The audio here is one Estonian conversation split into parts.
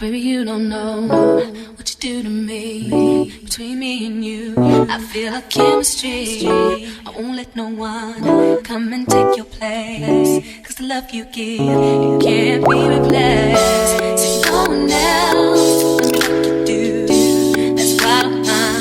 Baby, you don't know what you do to me. Between me and you, I feel like chemistry. I won't let no one come and take your place. Cause the love you give, it can't be replaced. So no one else love me like you do. That's why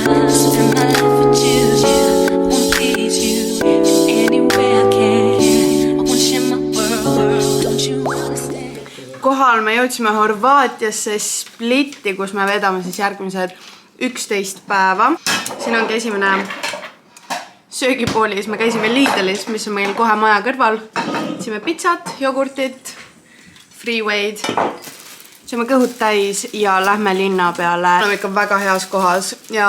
I spend my life with you. I wanna please you in any way I can. I wanna share my world, don't you understand? Kohal me jõudsime Horvaatiasse Splitti, kus me vedame siis järgmised 11 päeva. Siin ongi esimene söögipoolis. Me käisime Lidlis, mis on meil kohe maja kõrval. Sõime pitsat, jogurtit, freeweid. Sõime kõhud täis ja lähme linna peale. Oleme ikka väga heas kohas ja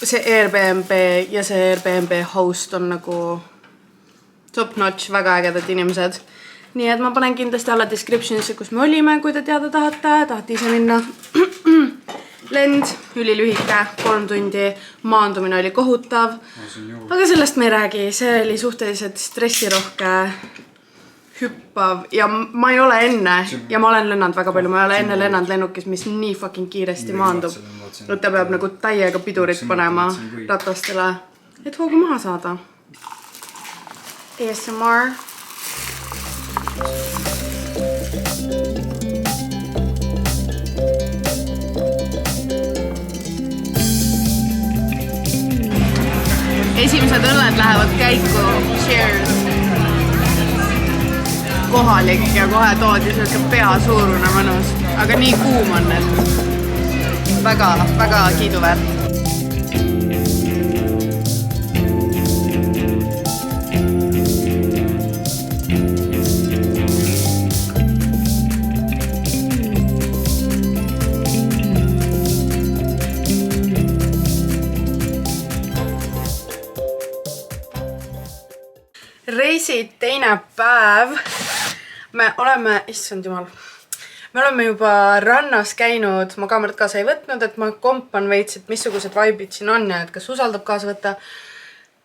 see Airbnb ja see Airbnb host on nagu top notch, väga ägedad inimesed. Nii et ma panen kindlasti alla descriptionisse, kus me olime, kui te teada tahate ise minna. Lend, ülilühike, 3 tundi, maandumine oli kohutav. Aga sellest me ei räägi, see oli suhteliselt stressirohke, hüppav ja ma ei ole enne, ja ma olen lennanud väga palju, ma ei ole enne lennanud lennukis, mis nii fucking kiiresti maandub. Ta peab nagu täiega pidurit panema ratastele, et hoogu maha saada. ASMR. Esimesed õlled lähevad käiku. Cheers! Kohalik ja kohe toodi selline peasuurune mõnus. Aga nii kuum on, et väga kiiduväärt. Reisid teine päev. Me oleme, issand jumal, me oleme juba rannas käinud, ma kaamerat kaasa ei võtnud, et ma kompan veits, et missugused vaibid siin on ja et kas usaldab kaasa võtta.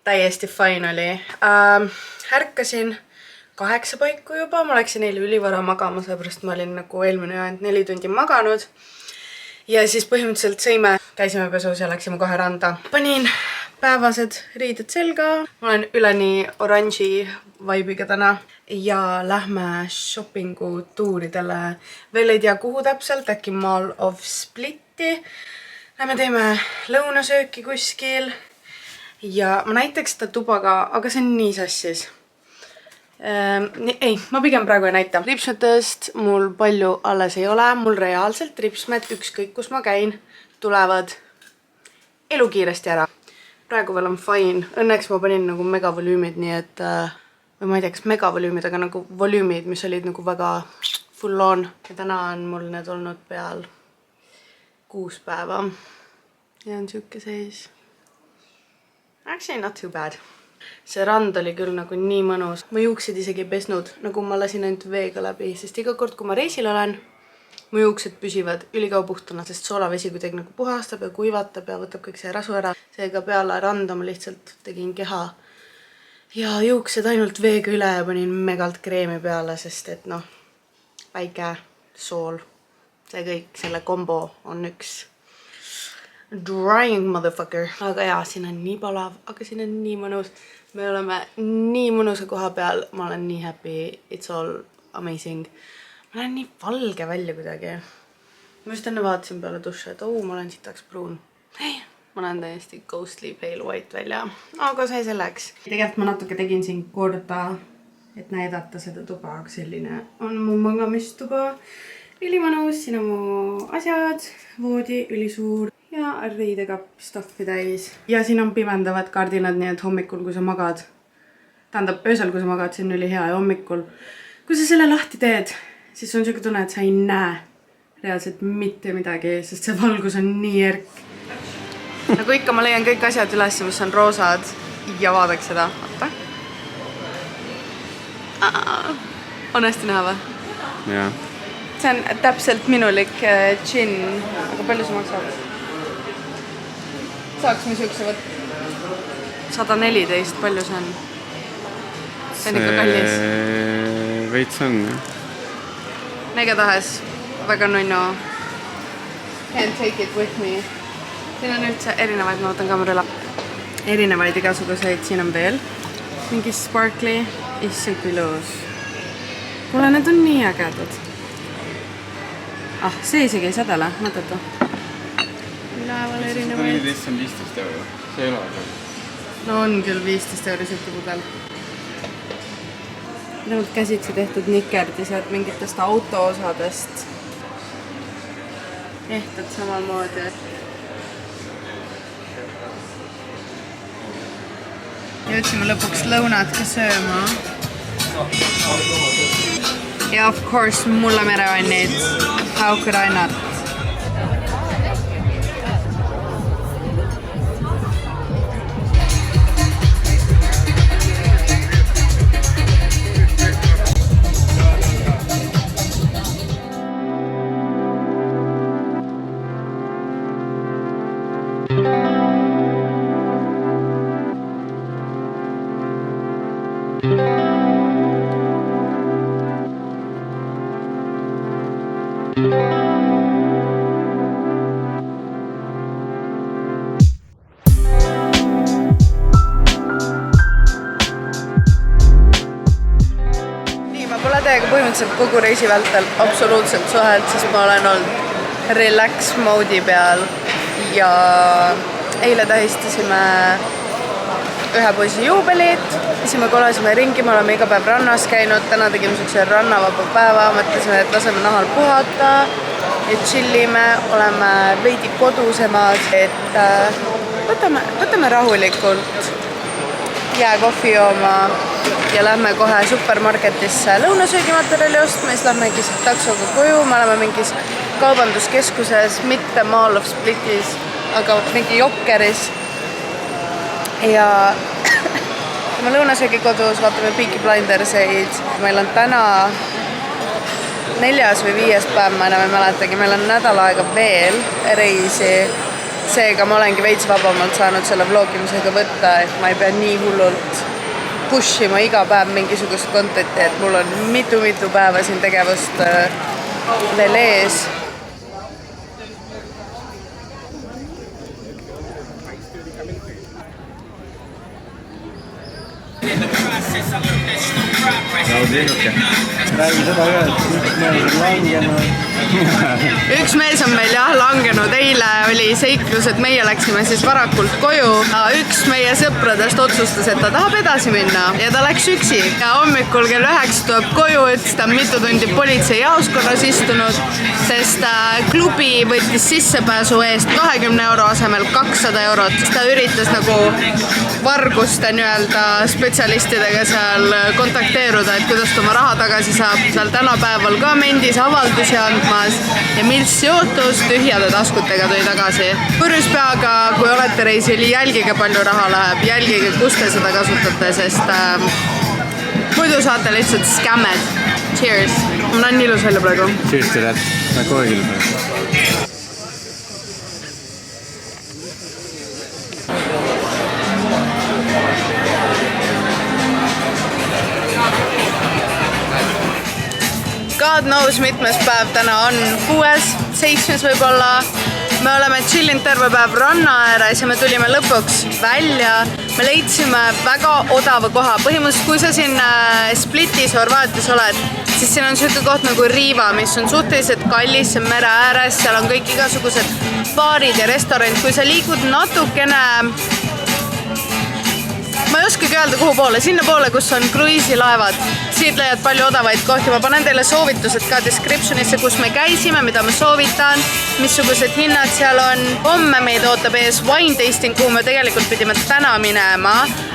Täiesti fine oli. Ärkasin 8 paiku juba, ma läksin eile ülivara magama, seepärast ma olin nagu eelmine ainult 4 tundi maganud. Ja siis põhimõtteliselt sõime, käisime pesus ja läksime kohe randa. Panin päevased riided selga. Ma olen üleni oranži vaibiga täna. Ja lähme shoppingu tuuridele. Veel ei tea kuhu täpselt, äkki Mall of Splitti. Lähme teeme lõunasööki kuskil. Ja ma näitaks seda tubaga, aga see on nii sassis. Ei, ma pigem praegu ei näita. Ripsmetest mul palju alles ei ole. Mul reaalselt ripsmed ükskõik kus ma käin tulevad elu kiiresti ära. Praegu veel on fine. Õnneks ma panin nagu megavolüümid, nii et või ma ei tea, kas megavolüümid, aga nagu volüümid, mis olid nagu väga full on. Ja täna on mul need olnud peal 6 päeva. Ja on siuke seis. Actually not too bad. See rand oli küll nagu nii mõnus. Ma juuksed isegi pesnud, nagu ma lasin ainult veega läbi, sest iga kord, kui ma reisil olen, mu juuksed püsivad ülikaua puhtana, sest soolavesi kuidagi nagu puhastab ja kuivatab ja võtab kõik see rasu ära. Seega peale randa ma lihtsalt tegin keha ja juuksed ainult veega üle ja panin megalt kreemi peale, sest et noh, väike sool, see kõik, selle kombo on üks drying motherfucker. Aga jaa, siin on nii palav, aga siin on nii mõnus. Me oleme nii mõnusa koha peal, ma olen nii happy, it's all amazing. Ma olen nii valge välja kuidagi. Ma just enne vaatasin peale duši, et ma olen sitaks pruun. Ei, ma olen täiesti ghostly pale white välja. Aga see selleks. Tegelikult ma natuke tegin siin korda, et näidata seda tuba, aga selline on mu magamistuba. Ülimõnus, siin on mu asjad, voodi, ülisuur ja riidekapp stuffi täis. Ja siin on pimendavad kardinad, nii et hommikul, kui sa magad, tähendab öösel, kui sa magad, see on üli hea ja hommikul, kui sa selle lahti teed, siis on siuke tunne, et sa ei näe reaalselt mitte midagi, sest see valgus on nii erk. Nagu ikka ma leian kõik asjad üles, mis on roosad ja vaadaks seda. Vaata. On hästi näha või? Jaa. See on täpselt minulik džinn, aga palju see maksab? Saaks me siukse võtta? 114, palju see on? See on ikka kallis. veits on, jah. Igatahes väga nunnu. Can't take it with me. Siin on üldse erinevaid, ma võtan kaamera üle. Erinevaid igasuguseid, siin on veel. Mingi sparkly, issand kui lõus. Kuule, need on nii ägedad. See isegi ei sädele, mõteta. Üleval erinevaid. See on 15 euro. See ei ole aga. No on küll 15 euro siuke pudel. Need käsitsi tehtud nikerdised mingitest autoosadest. Ehted samamoodi. Jõudsime lõpuks lõunatki sööma. Ja of course mulla merevannid. How could I not? Teiega põhimõtteliselt kogu reisi vältel absoluutselt suhelt, sest ma olen olnud relax moodi peal ja eile tähistasime ühe poisi juubelit, siis me kolasime ringi, me oleme iga päev rannas käinud, täna tegime sellise rannavaba päeva, mõtlesime, et laseme nahal puhata ja chillime, oleme veidi kodusemad, et võtame rahulikult jääkohvi jooma ja lähme kohe supermarketisse lõunasöögimaterjali ostma, siis lähmegi taksoga koju, me oleme mingis kaubanduskeskuses, mitte Mall of Splitis, aga mingi Jokkeris. Ja me lõunasöögi kodus, vaatame Peaky Blinderseid, meil on täna 4. või 5. päev, ma enam ei mäletagi, meil on nädal aega veel reisi. Seega ma olengi veits vabamalt saanud selle vlogimisega võtta, et ma ei pea nii hullult pushima iga päev mingisugust contenti, et mul on mitu päeva siin tegevust veel ees. Räägi seda ühe, et üks mees on langenud. Üks mees on meil jah langenud, eile oli seiklus, et meie läksime siis varakult koju. Üks meie sõpradest otsustas, et ta tahab edasi minna ja ta läks üksi. Ja hommikul kell 9 tuleb koju, et ta on mitu tundi politsei jaoskonnas istunud, sest klubi võttis sissepääsu eest 20 euro asemel 200 eurot. Ta üritas nagu varguste spetsialistidega seal kontakteeruda, et kuidas ta oma raha tagasi saab. Seal tänapäeval ka mendis avaldusi andmas ja mis juhtus, tühjade taskutega tuli tagasi. Purjus peaga, kui olete reisil, jälgige palju raha läheb, jälgige, kus te seda kasutate, sest muidu saate lihtsalt skämmed. Cheers! Ma näen nii ilus välja praegu. Cheers to that. Ma kogu aeg ilus välja. God knows mitmes päev täna on, 6., 7. võib-olla. Me oleme chillinud terve päev ranna ääres ja me tulime lõpuks välja. Me leidsime väga odava koha. Põhimõtteliselt, kui sa siin Splitis, Horvaatias oled, siis siin on selline koht nagu Riva, mis on suhteliselt kallis, see on mere ääres, seal on kõik igasugused baarid ja restoranid. Kui sa liigud natukene, ma ei oskagi öelda kuhu poole, sinna poole, kus on kruiisilaevad. Siit leiad palju odavaid kohti. Ma panen teile soovitused ka descriptionisse, kus me käisime, mida ma soovitan, missugused hinnad seal on. Homme meid ootab ees wine tasting, kuhu me tegelikult pidime täna minema,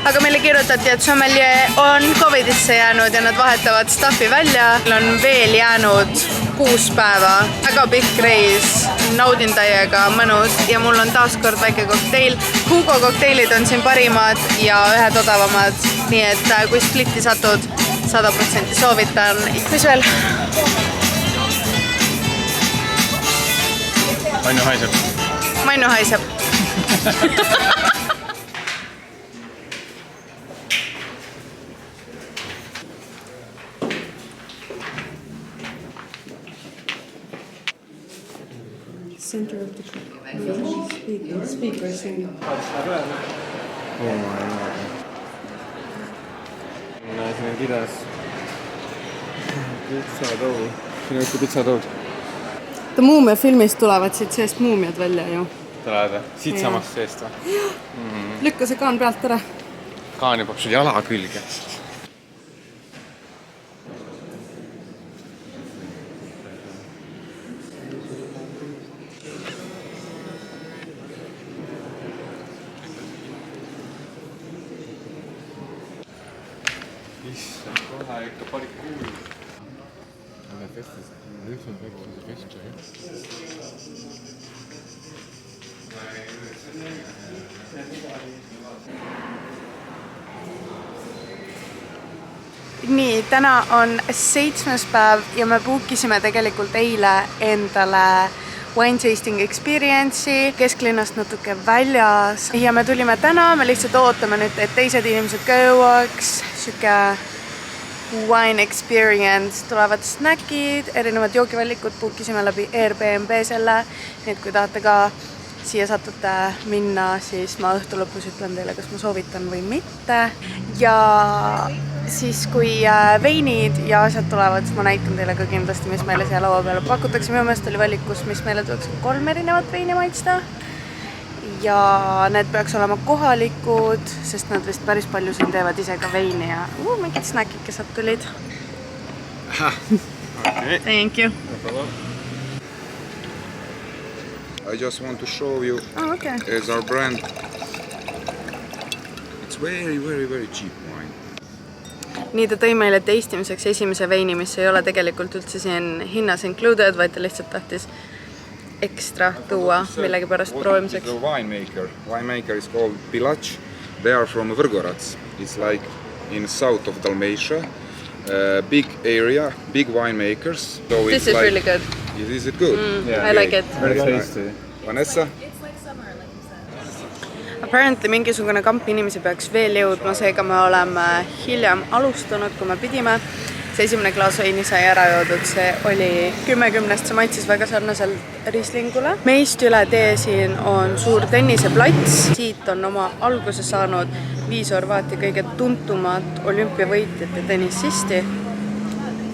aga meile kirjutati, et sommelier on Covidisse jäänud ja nad vahetavad staffi välja. Meil on veel jäänud 6 päeva. Väga pikk reis, naudin täiega, mõnus ja mul on taaskord väike kokteil. Hugo kokteilid on siin parimad ja ühed odavamad, nii et kui Splitti satud, 100% soovitan. Mis veel? Mannu haiseb. Mannu haiseb. center of the speakers in. Oh my god. Näe, siin on kirjas pitsatool. Siin on ikka pitsatool. Muumia filmist tulevad siit seest muumiad välja ju. Tulevad või? Siit samast seest või? Lükka see kaan pealt ära. Kaan jõbab sul jala külge. Issand, kohe ikka parik kuulid. Aga festis, üks on väikse kestja. Nii, täna on 7. päev ja me bookisime tegelikult eile endale wine tasting experience'i kesklinnast natuke väljas ja me tulime täna, me lihtsalt ootame nüüd, et teised inimesed ka jõuaks, siuke wine experience, tulevad snäkid, erinevad joogivallikud, bookisime läbi Airbnb selle, nii et kui tahate ka siia satute minna, siis ma õhtu lõpus ütlen teile, kas ma soovitan või mitte. Ja siis kui veinid ja asjad tulevad, siis ma näitan teile ka kindlasti, mis meile siia laua peale pakutakse. Minu meelest oli valikus, mis meile tuleks 3 erinevat veini maitsta. Ja need peaks olema kohalikud, sest nad vist päris palju siin teevad ise ka veini ja mingid snäkid, kes sealt tulid. Okay. Thank you. I just want to show you Okay. as our brand. It's very cheap wine. Nii ta tõi meile teistimiseks esimese veini, mis ei ole tegelikult üldse siin hinnas included, vaid ta lihtsalt tahtis ekstra tuua millegi pärast proovimiseks. The winemaker. Winemaker is called Pilac. They are from Vrgorac. It's like in south of Dalmatia. Big area, big winemakers. So This is really good. Is it good? Yeah. I like it. Very tasty. Vanessa? Apparently mingisugune kamp inimesi peaks veel jõudma, seega me oleme hiljem alustanud, kui me pidime. See esimene klaas veini sai ära joodud, see oli 10-10, see maitses väga sarnaselt Rieslingule. Meist üle tee siin on suur tenniseplats. Siit on oma alguse saanud 5 Horvaatia kõige tuntumat olümpiavõitjat ja tennissisti,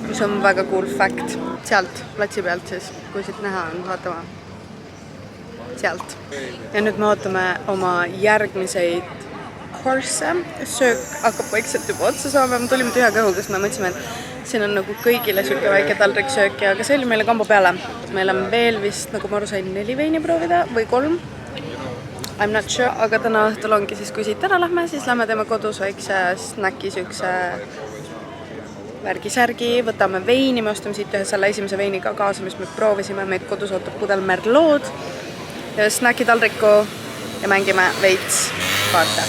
mis on väga cool fact. Sealt platsi pealt siis, kui siit näha on, vaatama. Sealt. Ja nüüd me ootame oma järgmiseid kursse. Söök hakkab vaikselt juba otsa saama. Me tulime tühja kõhuga, sest me mõtlesime, et siin on nagu kõigile siuke väike taldrik sööki, aga see oli meile kamba peale. Meil on veel vist, nagu ma aru sain, 4 veini proovida või 3. I'm not sure, aga täna õhtul ongi siis, kui siit ära lähme, siis lähme teeme kodus väikse snäki, siukse värgi-särgi, võtame veini, me ostame siit ühe selle esimese veini ka kaasa, mis me proovisime, meid kodus ootab pudel Merlot ja snäkitaldriku ja mängime veits kaarte.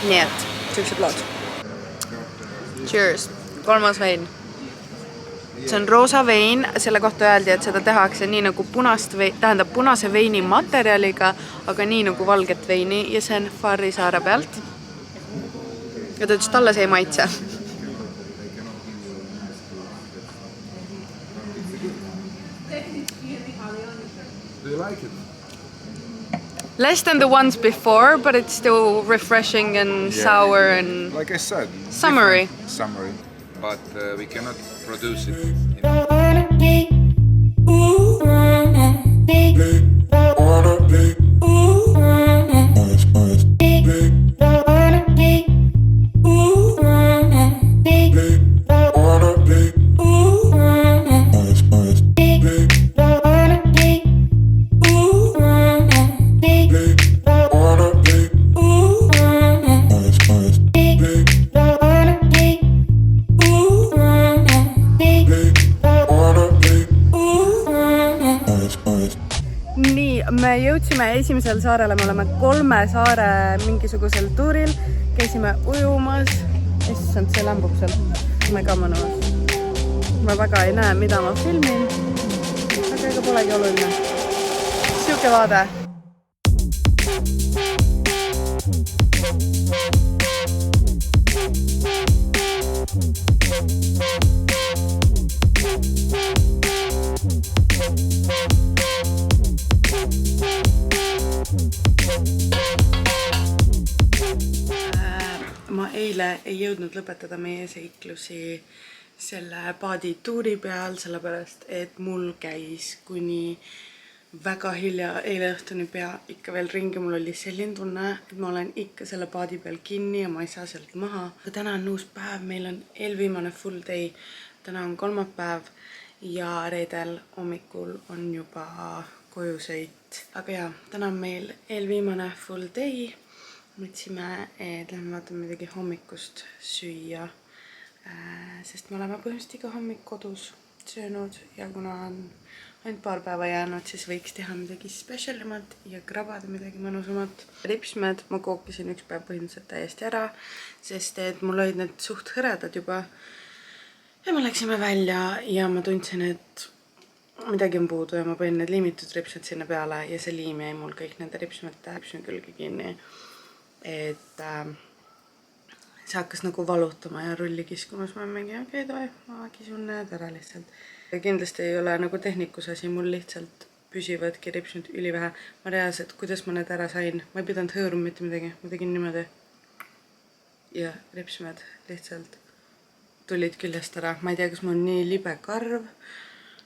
Nii et, siuksed lood. Cheers! 3. vein. See on roosa vein, selle kohta öeldi, et seda tehakse nii nagu punase veini materjaliga, aga nii nagu valget veini ja see on Farri saare pealt. Ja ta ütles, talle see ei maitse. Do you like it? Less than the ones before, but it's still refreshing and sour and Like I said, summery. Summery. But we cannot produce it. Me jõudsime esimesel saarele, me oleme 3 saare mingisugusel tuuril, käisime ujumas, issand, see lämbub seal, ma ei kammanumas. Ma väga ei näe, mida ma filmin, aga ega polegi oluline. Siuke vaade. eile ei jõudnud lõpetada meie seiklusi selle paadituuri peal, sellepärast et mul käis kuni väga hilja eile õhtuni pea ikka veel ringi. Mul oli selline tunne, et ma olen ikka selle paadi peal kinni ja ma ei saa sealt maha. Täna on uus päev, meil on eelviimane full day. Täna on kolmapäev ja reedel hommikul on juba kojusõit. Aga jaa, täna on meil eelviimane full day. Mõtlesime, et lähme vaatame midagi hommikust süüa, sest me oleme põhimõtteliselt iga hommik kodus söönud ja kuna on ainult paar päeva jäänud, siis võiks teha midagi spetsialimat ja krabada midagi mõnusamat. Ripsmed ma kookisin üks päev põhimõtteliselt täiesti ära, sest et mul olid need suht hõredad juba ja me läksime välja ja ma tundsin, et midagi on puudu ja ma panin need liimitud ripsmed sinna peale ja see liim jäi mul kõik nende ripsmete külge kinni. Et see hakkas nagu valutama ja rulli kiskuma, siis ma mingi, okei, toi, ma kisun need ära lihtsalt. Ja kindlasti ei ole nagu tehnikus asi, mul lihtsalt püsivadki ripsmed ülivähe. Ma reaalselt, kuidas ma need ära sain, ma ei pidanud hõõruma mitte midagi, ma tegin niimoodi. Ja ripsmed lihtsalt tulid küljest ära. Ma ei tea, kas mul on nii libe karv,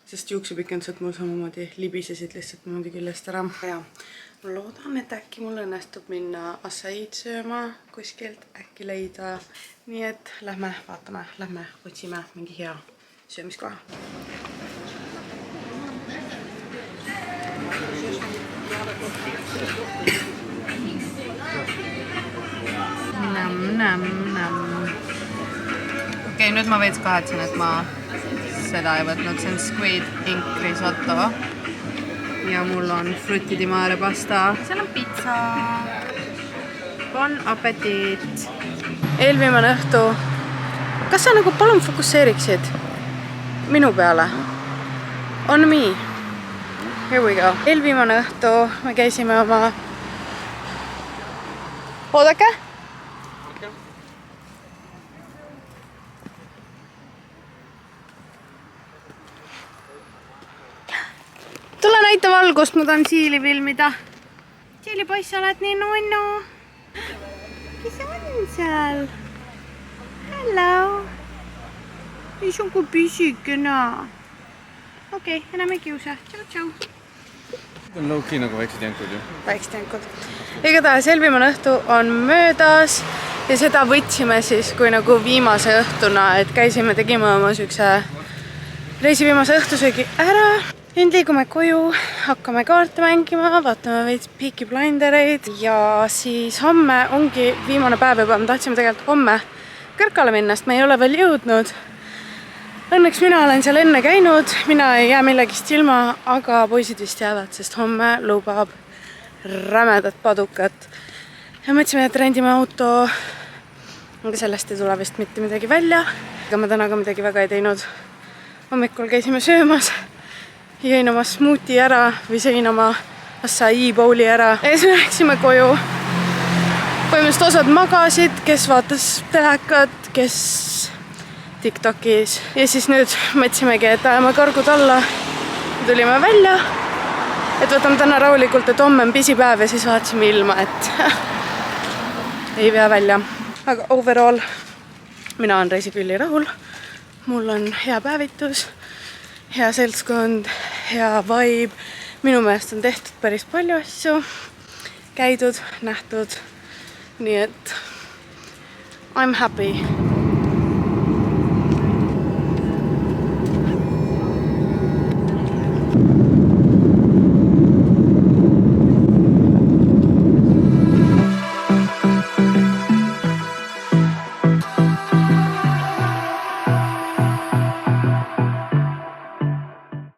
sest juuksepikendused mul samamoodi libisesid lihtsalt niimoodi küljest ära. Ja ma loodan, et äkki mul õnnestub minna assaid sööma kuskilt, äkki leida. Nii et lähme vaatame, lähme otsime mingi hea söömiskoha. Okei, nüüd ma veits kahetsen, et ma seda ei võtnud. See on squid ink risotto. Ja mul on frutti di mare pasta. Seal on pizza. Bon appetit. Eelviimane õhtu. Kas sa nagu palun fokusseeriksid minu peale? On me. Here we go. Eelviimane õhtu me käisime oma... Oodake? Tule näita valgust, ma tahan siili filmida. Siili poiss, sa oled nii nunnu. Kes on seal? Hello. Ei see on kui pisikene. Okei, enam ei kiusa. Tšau, tšau. See on low-key nagu väiksed jänkud ju. Väiksed jänkud. Igatahes eelviimane õhtu on möödas ja seda võtsime siis kui nagu viimase õhtuna, et käisime, tegime oma sükse reisi viimase õhtusöögi ära. Nüüd liigume koju, hakkame kaarte mängima, vaatame veits Peaky Blindereid ja siis homme ongi viimane päev juba. Me tahtsime tegelikult homme Kõrkale minna, sest me ei ole veel jõudnud. Õnneks mina olen seal enne käinud, mina ei jää millegist ilma, aga poisid vist jäävad, sest homme lubab rämedat padukat. Ja mõtlesime, et rendime auto, aga sellest ei tule vist mitte midagi välja. Aga me täna ka midagi väga ei teinud. Hommikul käisime söömas. Jõin oma smuuti ära või sõin oma acai bowli ära. Ja siis me läksime koju. Põhimõtteliselt osad magasid, kes vaatas telekat, kes TikTokis. Ja siis nüüd mõtlesimegi, et ajame kargud alla. Tulime välja, et võtame täna rahulikult, et homme on pisipäev ja siis vaatasime ilma, et ei vea välja. Aga overall, mina olen reisiga üli rahul. Mul on hea päevitus. Hea seltskond, hea vibe. Minu meelest on tehtud päris palju asju. Käidud, nähtud. Nii et I'm happy.